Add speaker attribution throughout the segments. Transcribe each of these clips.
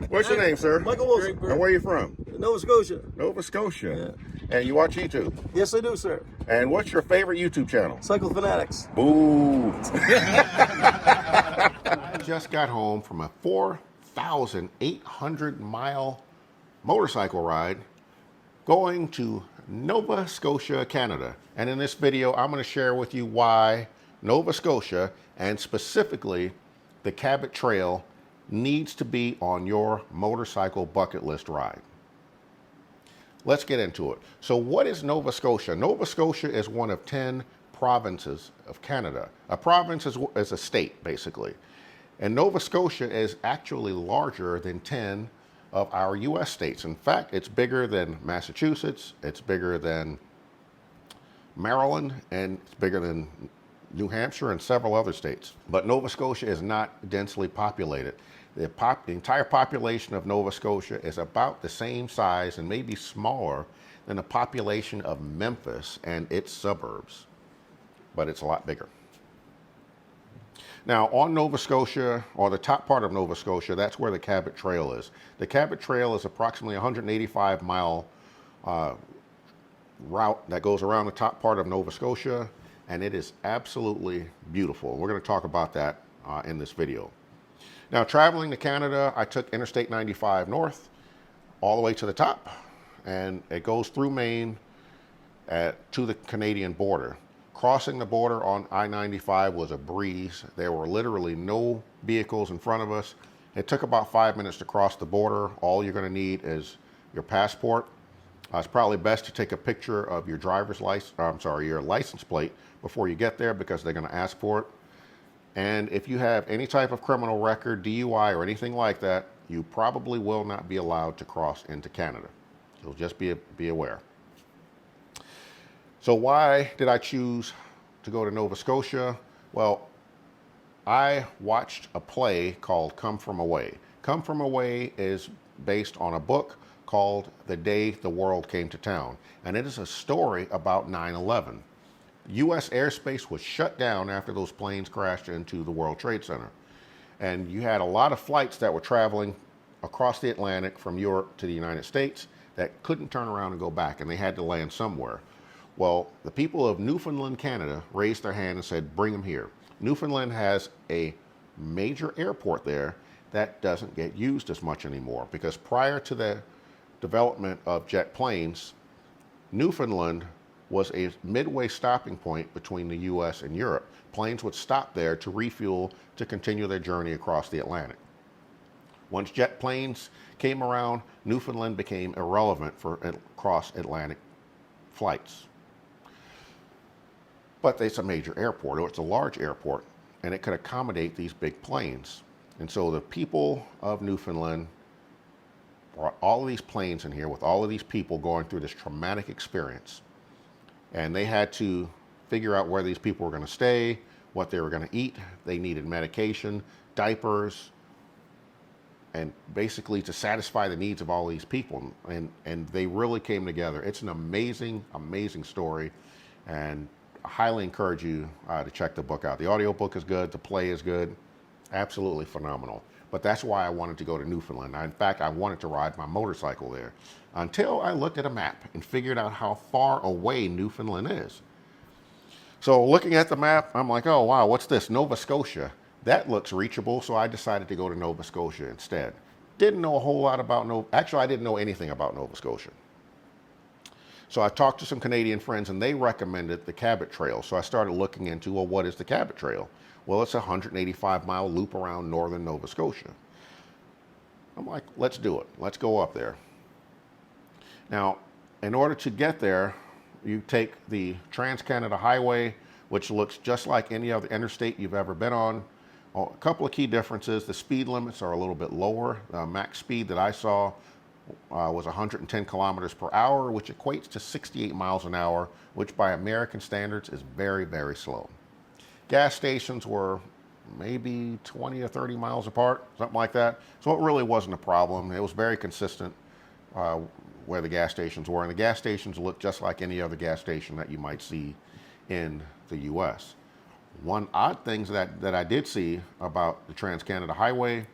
Speaker 1: What's your name, sir?
Speaker 2: Michael Wilson.
Speaker 1: And where are you from?
Speaker 2: Nova Scotia.
Speaker 1: Nova Scotia.
Speaker 2: Yeah.
Speaker 1: And you watch YouTube?
Speaker 2: Yes, I do, sir.
Speaker 1: And what's your favorite YouTube channel?
Speaker 2: Cycle Fanatics.
Speaker 1: Boo.
Speaker 3: I just got home from a 4,800 mile motorcycle ride going to Nova Scotia, Canada. And in this video, I'm going to share with you why Nova Scotia, and specifically the Cabot Trail, needs to be on your motorcycle bucket list ride. Let's get into it. So what is Nova Scotia? Nova Scotia is one of 10 provinces of Canada. A province is a state, basically. And Nova Scotia is actually larger than 10 of our US states. In fact, it's bigger than Massachusetts, it's bigger than Maryland, and it's bigger than New Hampshire and several other states. But Nova Scotia is not densely populated. The entire population of Nova Scotia is about the same size and maybe smaller than the population of Memphis and its suburbs, but it's a lot bigger. Now, on Nova Scotia, or the top part of Nova Scotia, that's where the Cabot Trail is. The Cabot Trail is approximately 185 mile route that goes around the top part of Nova Scotia, and it is absolutely beautiful. We're going to talk about that in this video. Now, traveling to Canada, I took Interstate 95 north all the way to the top, and it goes through Maine to the Canadian border. Crossing the border on I-95 was a breeze. There were literally no vehicles in front of us. It took about 5 minutes to cross the border. All you're going to need is your passport. It's probably best to take a picture of your driver's license, your license plate before you get there, because they're going to ask for it. And if you have any type of criminal record, DUI or anything like that, you probably will not be allowed to cross into Canada. So just be aware. So why did I choose to go to Nova Scotia? Well, I watched a play called Come From Away. Come From Away is based on a book called The Day the World Came to Town. And it is a story about 9/11. U.S. airspace was shut down after those planes crashed into the World Trade Center. And you had a lot of flights that were traveling across the Atlantic from Europe to the United States that couldn't turn around and go back, and they had to land somewhere. Well, the people of Newfoundland, Canada raised their hand and said, bring them here. Newfoundland has a major airport there that doesn't get used as much anymore, because prior to the development of jet planes, Newfoundland was a midway stopping point between the US and Europe. Planes would stop there to refuel to continue their journey across the Atlantic. Once jet planes came around, Newfoundland became irrelevant for cross-Atlantic flights. But it's a major airport, or it's a large airport, and it could accommodate these big planes. And so the people of Newfoundland brought all of these planes in here with all of these people going through this traumatic experience. And they had to figure out where these people were going to stay, what they were going to eat. They needed medication, diapers, and basically to satisfy the needs of all these people. And they really came together. It's an amazing, amazing story. And I highly encourage you to check the book out. The audiobook is good. The play is good. Absolutely phenomenal. But that's why I wanted to go to Newfoundland. In fact, I wanted to ride my motorcycle there until I looked at a map and figured out how far away Newfoundland is. So looking at the map, I'm like, oh, wow, what's this? Nova Scotia. That looks reachable, so I decided to go to Nova Scotia instead. Didn't know a whole lot about Actually, I didn't know anything about Nova Scotia. So I talked to some Canadian friends, and they recommended the Cabot Trail. So I started looking into, well, what is the Cabot Trail? Well, it's a 185-mile loop around northern Nova Scotia. I'm like, let's do it. Let's go up there. Now, in order to get there, you take the Trans-Canada Highway, which looks just like any other interstate you've ever been on. A couple of key differences. The speed limits are a little bit lower. The max speed that I saw was 110 kilometers per hour, which equates to 68 miles an hour, which by American standards is very, very slow. Gas stations were maybe 20 or 30 miles apart, something like that. So it really wasn't a problem. It was very consistent where the gas stations were. And the gas stations looked just like any other gas station that you might see in the US. One odd thing that I did see about the Trans-Canada Highway,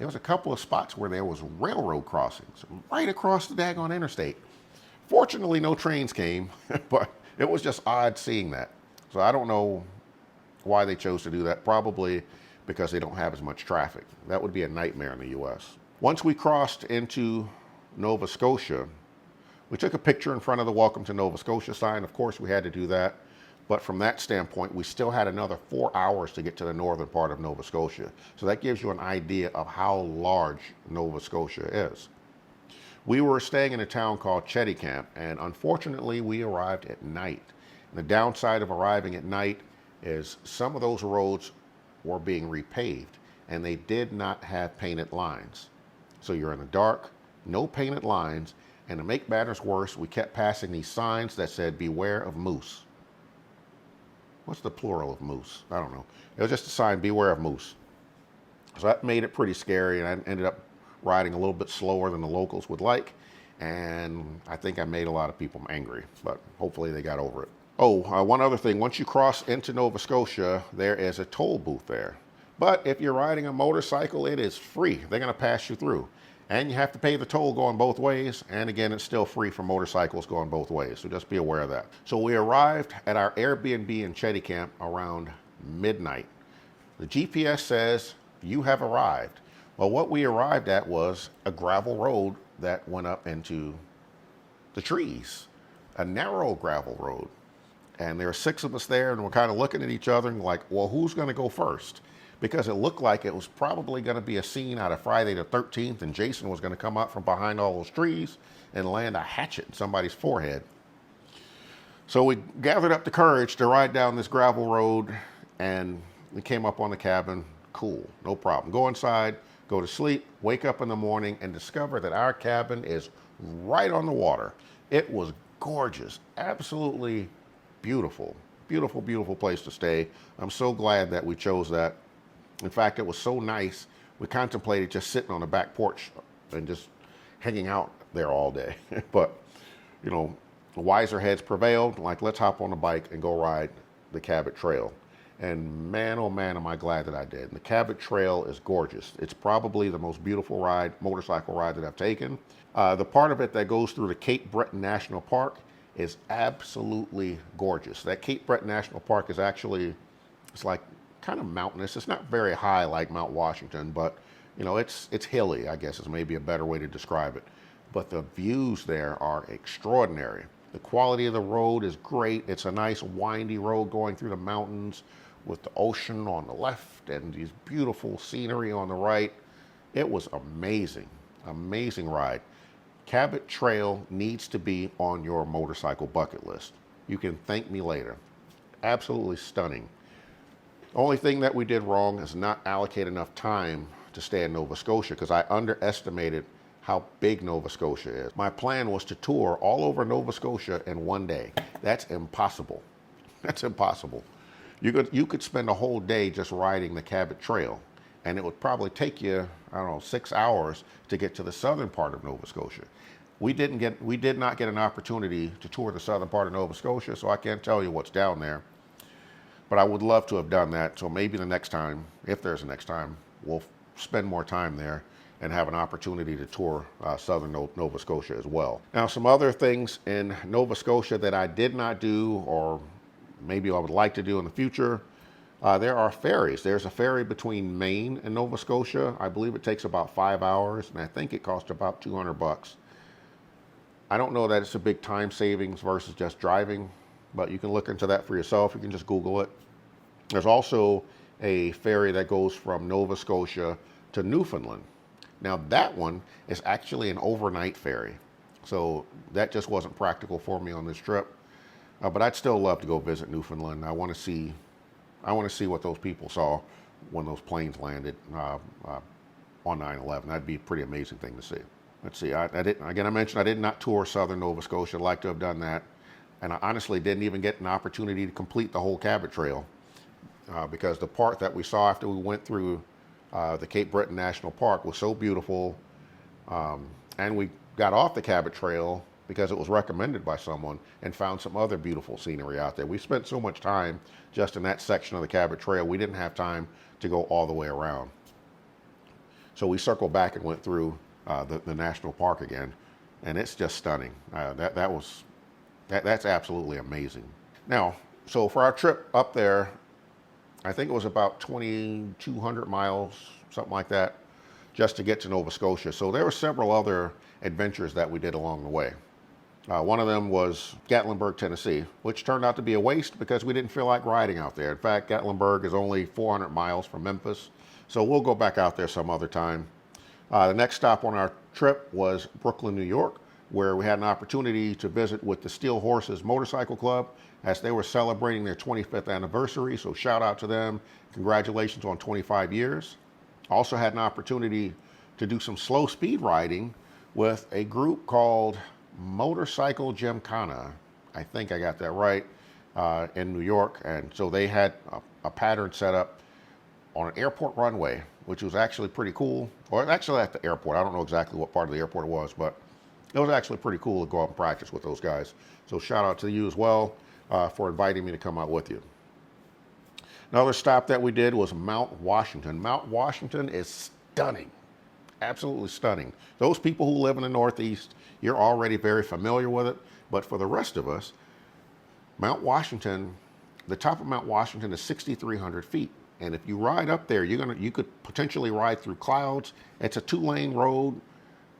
Speaker 3: there was a couple of spots where there was railroad crossings right across the daggone interstate. Fortunately, no trains came, but it was just odd seeing that. So I don't know why they chose to do that. Probably because they don't have as much traffic. That would be a nightmare in the U.S. Once we crossed into Nova Scotia, we took a picture in front of the Welcome to Nova Scotia sign. Of course, we had to do that. But from that standpoint, we still had another 4 hours to get to the northern part of Nova Scotia. So that gives you an idea of how large Nova Scotia is. We were staying in a town called Cheticamp, and unfortunately, we arrived at night. And the downside of arriving at night is some of those roads were being repaved, and they did not have painted lines. So you're in the dark, no painted lines, and to make matters worse, we kept passing these signs that said, "Beware of moose." What's the plural of moose? I don't know. It was just a sign, "Beware of moose." So that made it pretty scary, and I ended up riding a little bit slower than the locals would like, and I think I made a lot of people angry, but hopefully they got over it. Oh, one other thing. Once you cross into Nova Scotia, there is a toll booth there. But if you're riding a motorcycle, it is free. They're going to pass you through. And you have to pay the toll going both ways. And again, it's still free for motorcycles going both ways. So just be aware of that. So we arrived at our Airbnb in Cheticamp around midnight. The GPS says you have arrived. Well, what we arrived at was a gravel road that went up into the trees, a narrow gravel road. And there were 6 of us there, and we're kind of looking at each other and like, well, who's going to go first? Because it looked like it was probably going to be a scene out of Friday the 13th, and Jason was going to come out from behind all those trees and land a hatchet in somebody's forehead. So we gathered up the courage to ride down this gravel road, and we came up on the cabin. Cool, no problem. Go inside, go to sleep, wake up in the morning, and discover that our cabin is right on the water. It was gorgeous, absolutely beautiful, beautiful, beautiful place to stay. I'm so glad that we chose that. In fact, it was so nice, we contemplated just sitting on the back porch and just hanging out there all day. But, you know, wiser heads prevailed, like, let's hop on a bike and go ride the Cabot Trail. And man, oh man, am I glad that I did. And the Cabot Trail is gorgeous. It's probably the most beautiful motorcycle ride that I've taken. The part of it that goes through the Cape Breton National Park is absolutely gorgeous. That Cape Breton National Park is actually, it's like kind of mountainous. It's not very high like Mount Washington, but you know, it's hilly, I guess is maybe a better way to describe it. But the views there are extraordinary. The quality of the road is great. It's a nice windy road going through the mountains with the ocean on the left and these beautiful scenery on the right. It was amazing, amazing ride. Cabot Trail needs to be on your motorcycle bucket list. You can thank me later. Absolutely stunning. The only thing that we did wrong is not allocate enough time to stay in Nova Scotia, because I underestimated how big Nova Scotia is. My plan was to tour all over Nova Scotia in one day. That's impossible. That's impossible. You could spend a whole day just riding the Cabot Trail, and it would probably take you, I don't know, 6 hours to get to the southern part of Nova Scotia. We did not get an opportunity to tour the southern part of Nova Scotia, so I can't tell you what's down there. But I would love to have done that, so maybe the next time, if there's a next time, we'll spend more time there and have an opportunity to tour southern Nova Scotia as well. Now, some other things in Nova Scotia that I did not do, or maybe I would like to do in the future. There are ferries. There's a ferry between Maine and Nova Scotia. I believe it takes about 5 hours, and I think it costs about $200. I don't know that it's a big time savings versus just driving, but you can look into that for yourself. You can just Google it. There's also a ferry that goes from Nova Scotia to Newfoundland. Now that one is actually an overnight ferry. So that just wasn't practical for me on this trip. But I'd still love to go visit Newfoundland. I want to see what those people saw when those planes landed on 9/11. That'd be a pretty amazing thing to see. Let's see. I mentioned I did not tour southern Nova Scotia. I'd like to have done that. And I honestly didn't even get an opportunity to complete the whole Cabot Trail because the part that we saw after we went through the Cape Breton National Park was so beautiful. And we got off the Cabot Trail because it was recommended by someone and found some other beautiful scenery out there. We spent so much time just in that section of the Cabot Trail, we didn't have time to go all the way around. So we circled back and went through the national park again, and it's just stunning. That's absolutely amazing. Now, so for our trip up there, I think it was about 2,200 miles, something like that, just to get to Nova Scotia. So there were several other adventures that we did along the way. One of them was Gatlinburg, Tennessee, which turned out to be a waste because we didn't feel like riding out there. In fact, Gatlinburg is only 400 miles from Memphis, so we'll go back out there some other time. The next stop on our trip was Brooklyn, New York, where we had an opportunity to visit with the Steel Horses Motorcycle Club as they were celebrating their 25th anniversary. So shout out to them. Congratulations on 25 years. Also had an opportunity to do some slow speed riding with a group called Motorcycle Gymkhana. I think I got that right, in New York. And so they had a pattern set up on an airport runway, which was actually pretty cool. Or actually at the airport. I don't know exactly what part of the airport it was, but it was actually pretty cool to go out and practice with those guys. So shout out to you as well for inviting me to come out with you. Another stop that we did was Mount Washington. Mount Washington is stunning, absolutely stunning. Those people who live in the Northeast, you're already very familiar with it. But for the rest of us, Mount Washington, the top of Mount Washington is 6,300 feet. And if you ride up there, you could potentially ride through clouds. It's a 2-lane road.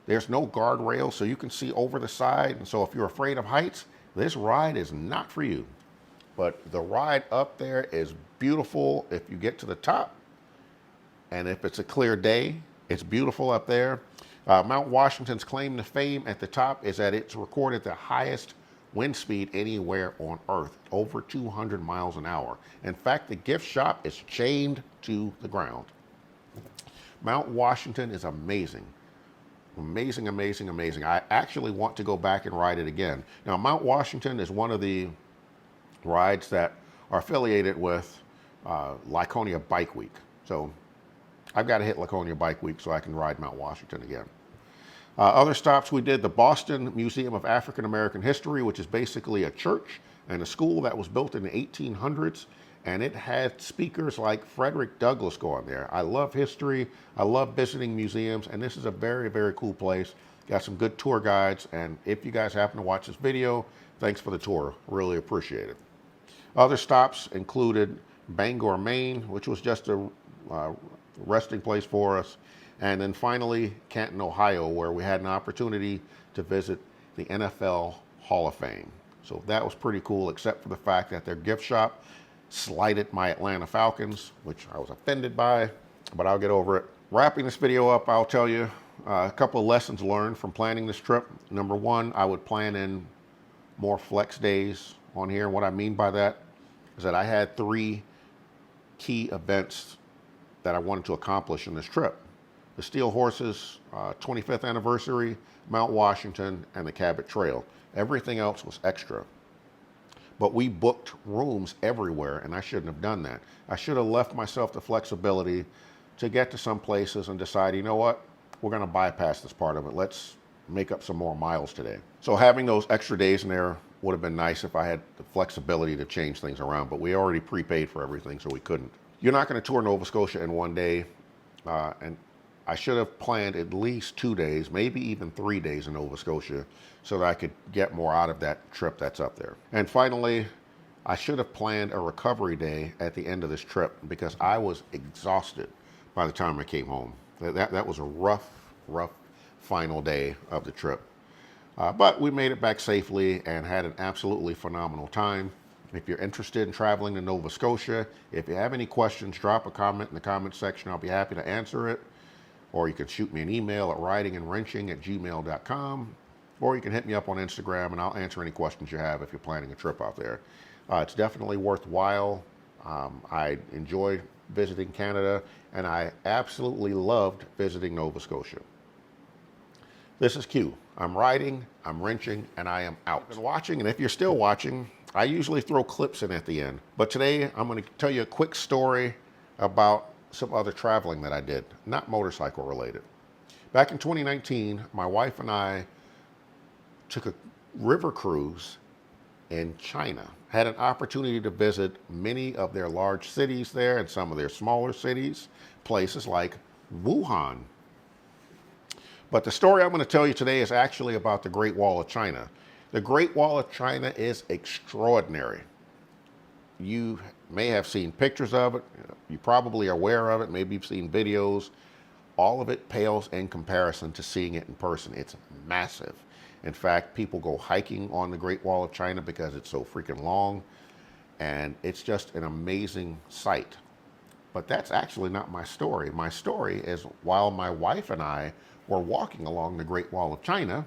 Speaker 3: There's no guardrail, so you can see over the side. And so if you're afraid of heights, this ride is not for you. But the ride up there is beautiful if you get to the top. And if it's a clear day, it's beautiful up there. Mount Washington's claim to fame at the top is that it's recorded the highest wind speed anywhere on Earth, over 200 miles an hour. In fact, the gift shop is chained to the ground. Mount Washington is amazing. Amazing, amazing, amazing. I actually want to go back and ride it again. Now, Mount Washington is one of the rides that are affiliated with Laconia Bike Week. So I've got to hit Laconia Bike Week so I can ride Mount Washington again. Other stops we did, the Boston Museum of African American History, which is basically a church and a school that was built in the 1800s. And it had speakers like Frederick Douglass going there. I love history. I love visiting museums. And this is a very, very cool place. Got some good tour guides. And if you guys happen to watch this video, thanks for the tour. Really appreciate it. Other stops included Bangor, Maine, which was just a resting place for us. And then finally, Canton, Ohio, where we had an opportunity to visit the NFL Hall of Fame. So that was pretty cool, except for the fact that their gift shop slighted my Atlanta Falcons, which I was offended by, but I'll get over it. Wrapping this video up, I'll tell you a couple of lessons learned from planning this trip. Number one, I would plan in more flex days on here. And what I mean by that is that I had 3 key events that I wanted to accomplish in this trip. The Steel Horses 25th anniversary, Mount Washington, and the Cabot Trail. Everything else was extra. But we booked rooms everywhere, and I shouldn't have done that. I should have left myself the flexibility to get to some places and decide, you know what, we're going to bypass this part of it. Let's make up some more miles today. So having those extra days in there would have been nice if I had the flexibility to change things around, but we already prepaid for everything, so we couldn't. You're not going to tour Nova Scotia in one day, and I should have planned at least 2 days, maybe even 3 days in Nova Scotia so that I could get more out of that trip that's up there. And finally, I should have planned a recovery day at the end of this trip because I was exhausted by the time I came home. That was a rough final day of the trip. But we made it back safely and had an absolutely phenomenal time. If you're interested in traveling to Nova Scotia, if you have any questions, drop a comment in the comment section. I'll be happy to answer it. Or you can shoot me an email at ridingandwrenching@gmail.com. Or you can hit me up on Instagram and I'll answer any questions you have if you're planning a trip out there. It's definitely worthwhile. I enjoyed visiting Canada and I absolutely loved visiting Nova Scotia. This is Q. I'm riding, I'm wrenching, and I am out. You've been watching, and if you're still watching, I usually throw clips in at the end. But today I'm going to tell you a quick story about some other traveling that I did, not motorcycle related. Back in 2019, my wife and I took a river cruise in China. Had an opportunity to visit many of their large cities there and some of their smaller cities, places like Wuhan, But the story I'm going to tell you today is actually about the Great Wall of China. The Great Wall of China is extraordinary. You may have seen pictures of it. You probably are aware of it. Maybe you've seen videos. All of it pales in comparison to seeing it in person. It's massive. In fact, people go hiking on the Great Wall of China because it's so freaking long. And it's just an amazing sight. But that's actually not my story. My story is while my wife and I were walking along the Great Wall of China,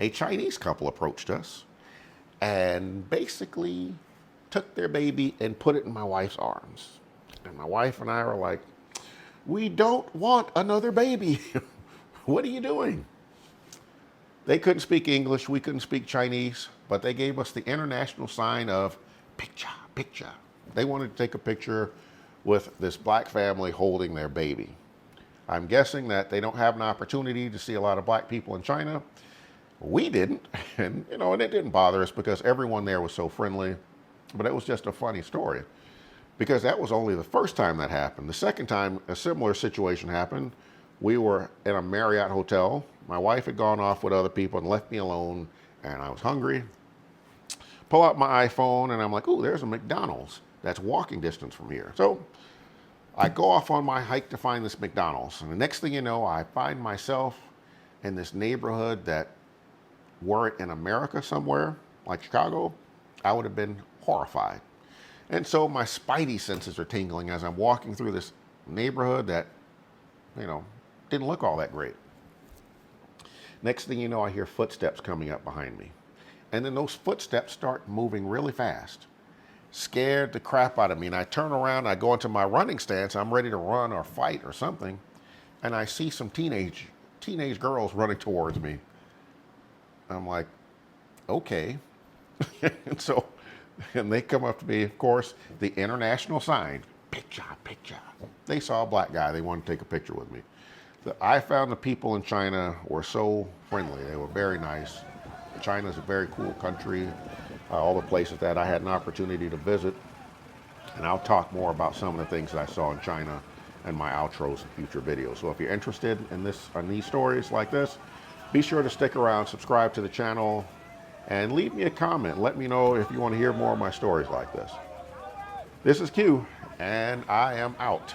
Speaker 3: a Chinese couple approached us and basically took their baby and put it in my wife's arms. And my wife and I were like, we don't want another baby. What are you doing? They couldn't speak English. We couldn't speak Chinese, but they gave us the international sign of picture, picture. They wanted to take a picture with this black family holding their baby. I'm guessing that they don't have an opportunity to see a lot of black people in China. We didn't, and and it didn't bother us because everyone there was so friendly, but it was just a funny story because that was only the first time that happened. The second time a similar situation happened, we were in a Marriott hotel. My wife had gone off with other people and left me alone, and I was hungry. Pull out my iPhone, and I'm like, ooh, there's a McDonald's that's walking distance from here. So I go off on my hike to find this McDonald's, and the next thing you know, I find myself in this neighborhood that, were it in America somewhere, like Chicago, I would have been horrified. And so my spidey senses are tingling as I'm walking through this neighborhood that, didn't look all that great. Next thing you know, I hear footsteps coming up behind me. And then those footsteps start moving really fast. Scared the crap out of me. And I turn around, I go into my running stance. I'm ready to run or fight or something. And I see some teenage girls running towards me. I'm like, okay. And they come up to me, of course, the international sign, picture, picture. They saw a black guy. They wanted to take a picture with me. I found the people in China were so friendly. They were very nice. China is a very cool country. All the places that I had an opportunity to visit. And I'll talk more about some of the things that I saw in China in my outros and future videos. So if you're interested in these stories like this, be sure to stick around, subscribe to the channel, and leave me a comment. Let me know if you want to hear more of my stories like this. This is Q, and I am out.